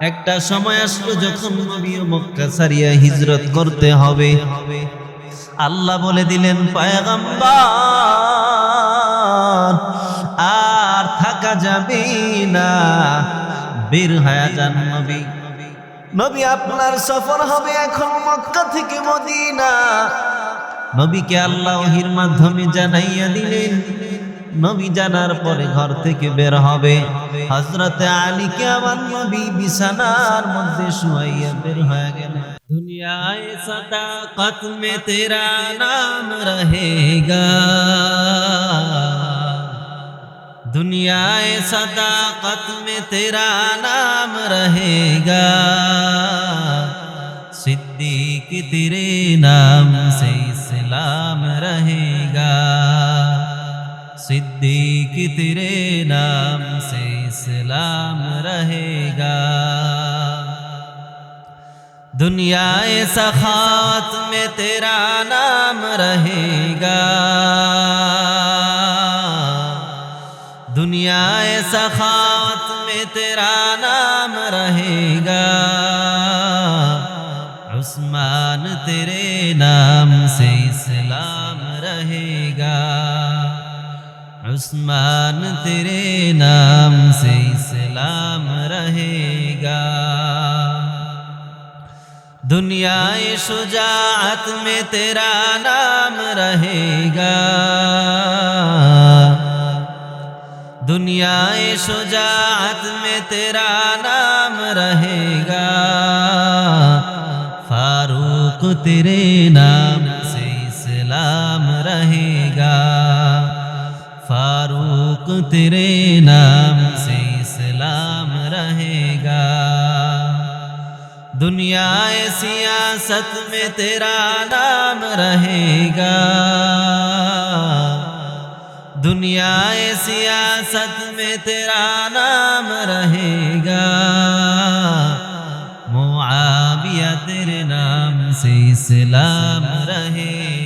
একটা সময় আসলো যখন নবী মক্কা ছাড়িয়া হিজরত করতে হবে। আল্লাহ বলে দিলেন, পয়গম্বর আর থাকা যাবে না, বের হয়ে যান। নবী আপনার সফর হবে এখন মক্কা থেকে মদিনা। নবীকে আল্লাহ ওহীর মাধ্যমে জানাইয়া দিলেন। নবী জানার পরে ঘর থেকে বের হবে। হযরতে আলীকে আমার নবী বিছানার মধ্যে শুয়াইয়া বের হয়ে গেলেন। দুনিয়ায় সদাকত মে তেরা নাম রহেগা, दुनियाए सदाकत में तेरा नाम रहेगा, सिद्दीक तेरे नाम से इस्लाम रहेगा, सिद्दीक तेरे नाम से इस्लाम रहेगा। दुनियाए सखावत में तेरा नाम रहेगा, दुनियाए सखावत में तेरा नाम रहेगा, उस्मान तेरे नाम से इस्लाम रहेगा, उस्मान तेरे नाम से इस्लाम रहेगा। दुनियाए शुजाअत में तेरा नाम रहेगा, दुनियाए शुजाअत में तेरा नाम रहेगा, फारूक तेरे नाम से इस्लाम रहेगा, फारूक तेरे नाम से इस्लाम रहेगा। दुनियाए सियासत में तेरा नाम रहेगा, दुनियाए सियासत में तेरा नाम रहेगा, मुआविया तेरे नाम से इस्लाम रहेगा।